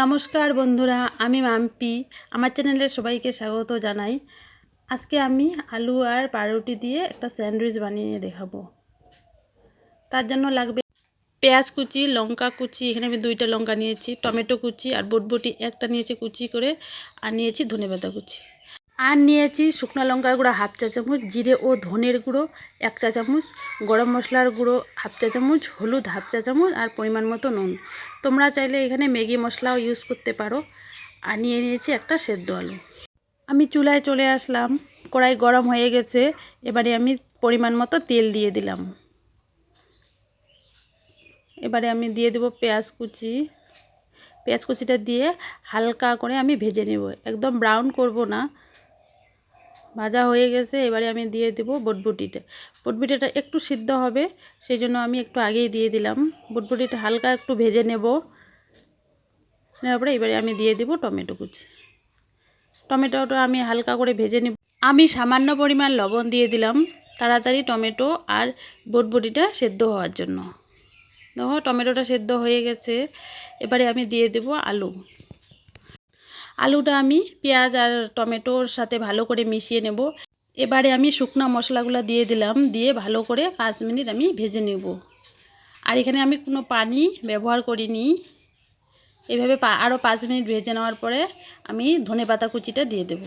নমস্কার বন্ধুরা, আমি মাম্পি। আমার চ্যানেলে সবাইকে স্বাগত জানাই। আজকে আমি আলু আর পাউরুটি দিয়ে একটা স্যান্ডউইচ বানিয়ে দেখাবো। তার জন্য লাগবে পেঁয়াজ কুচি, লঙ্কা কুচি, এখানে আমি 2টা লঙ্কা নিয়েছি, টমেটো কুচি আর বটবটি একটা নিয়েছি কুচি করে, আর নিয়েছি ধনেপাতা কুচি, আর নিয়েছি শুকনো লঙ্কার গুঁড়ো 1/2 চা চামচ, জিরে ও ধনের গুঁড়ো 1 চা চামচ, গরম মশলার গুঁড়ো 1/2 চা চামচ, হলুদ 1/2 চা চামচ আর পরিমাণ মতো নুন। তোমরা চাইলে এখানে ম্যাগি মশলাও ইউজ করতে পারো। আর নিয়ে নিয়েছি একটা সেদ্ধ আলু। আমি চুলায় চলে আসলাম, কড়াই গরম হয়ে গেছে। এবারে আমি পরিমাণ মতো তেল দিয়ে দিলাম। এবারে আমি দিয়ে দেব পেঁয়াজ কুচি। পেঁয়াজ কুচিটা দিয়ে হালকা করে আমি ভেজে নেব, একদম ব্রাউন করব না। ভাজা হয়ে গেছে, এবারে আমি দিয়ে দেব বটবটিটা। বটবটিটা একটু সিদ্ধ হবে, সেই জন্য আমি একটু আগেই দিয়ে দিলাম। বটবটিটা হালকা একটু ভেজে নেব। নেওয়ার পরে এবারে আমি দিয়ে দেব টমেটো কুচি। টমেটোটা আমি হালকা করে ভেজে নেব। আমি সামান্য পরিমাণ লবণ দিয়ে দিলাম, তাড়াতাড়ি টমেটো আর বটবটিটা সেদ্ধ হওয়ার জন্য। দেখো টমেটোটা সেদ্ধ হয়ে গেছে। এবারে আমি দিয়ে দেব আলু। আলুটা আমি পেঁয়াজ আর টমেটোর সাথে ভালো করে মিশিয়ে নেব। এবারে আমি শুকনো মশলাগুলো দিয়ে দিলাম, দিয়ে ভালো করে 5 মিনিট আমি ভেজে নেব। আর এখানে আমি কোনো পানি ব্যবহার করিনি। এভাবে আরও 5 মিনিট ভেজে নেওয়ার পরে আমি ধনেপাতা কুচিটা দিয়ে দেব।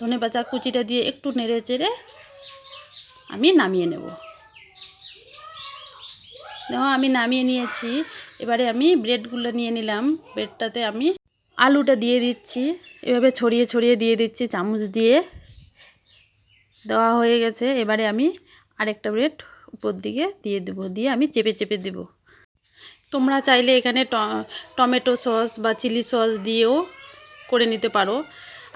ধনেপাতা কুচিটা দিয়ে একটু নেড়ে চেড়ে আমি নামিয়ে নেব। দেখো আমি নামিয়ে নিয়েছি। এবারে আমি ব্রেডগুলো নিয়ে নিলাম। ব্রেডটাতে আমি আলুটা দিয়ে দিচ্ছি, এভাবে ছড়িয়ে ছড়িয়ে দিয়ে দিচ্ছি চামচ দিয়ে। দেওয়া হয়ে গেছে। এবারে আমি আরেকটা ব্রেড উপর দিকে দিয়ে দেব, দিয়ে আমি চেপে চেপে দেব। তোমরা চাইলে এখানে টমেটো সস বা চিলি সস দিয়েও করে নিতে পারো।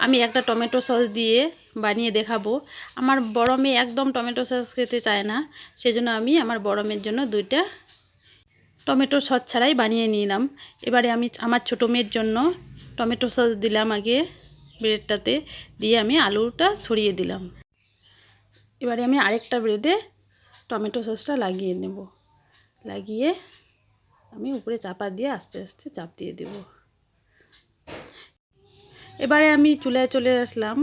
আমি একটা টমেটো সস দিয়ে বানিয়ে দেখাবো। আমার বড় মেয়ে একদম টমেটো সস খেতে চায় না, সেজন্য আমি আমার বড় মেয়ের জন্য 2টা টমেটো সস ছাড়াই বানিয়ে নিলাম। এবারে আমি আমার ছোটো মেয়ের জন্য টমেটো সস দিলাম আগে ব্রেডটাতে, দিয়ে আমি আলুটা ছড়িয়ে দিলাম। এবারে আমি আরেকটা ব্রেডে টমেটো সসটা লাগিয়ে নেব। লাগিয়ে আমি উপরে চাপা দিয়ে আস্তে আস্তে চাপ দিয়ে দেব। এবারে আমি চুলায় চলে আসলাম।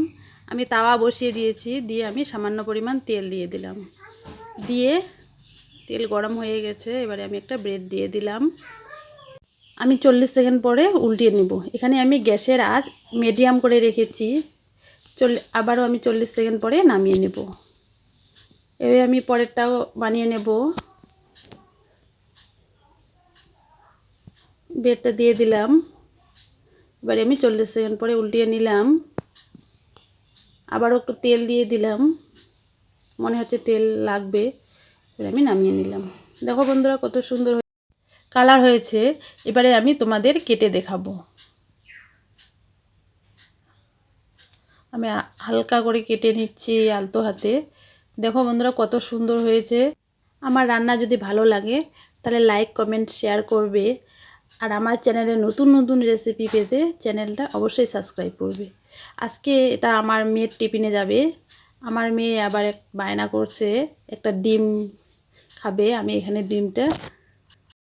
আমি তাওয়া বসিয়ে দিয়েছি, দিয়ে আমি সামান্য পরিমাণ তেল দিয়ে দিলাম। দিয়ে তেল গরম হয়ে গেছে। এবারে আমি একটা ব্রেড দিয়ে দিলাম। আমি 40 সেকেন্ড পরে উল্টিয়ে নেব। এখানে আমি গ্যাসের আঁচ মিডিয়াম করে রেখেছি। আবারও আমি 40 সেকেন্ড পরে নামিয়ে নেব। এবারে আমি পরেরটাও বানিয়ে নেব। ব্রেডটা দিয়ে দিলাম। এবারে আমি 40 সেকেন্ড পরে উল্টিয়ে নিলাম। আবারও একটু তেল দিয়ে দিলাম, মনে হচ্ছে তেল লাগবে। এবারে আমি নামিয়ে নিলাম। দেখো বন্ধুরা কত সুন্দর কালার হয়েছে। এবারে আমি তোমাদের কেটে দেখাবো। আমি হালকা করে কেটে নিচ্ছি আলতো হাতে। দেখো বন্ধুরা কত সুন্দর হয়েছে। আমার রান্না যদি ভালো লাগে তাহলে লাইক কমেন্ট শেয়ার করবে। আর আমার চ্যানেলে নতুন নতুন রেসিপি পেতে চ্যানেলটা অবশ্যই সাবস্ক্রাইব করবে। আজকে এটা আমার মেয়ের টিফিনে যাবে। আমার মেয়ে আবার বায়না করছে একটা ডিম খাবে। আমি এখানে ডিমটা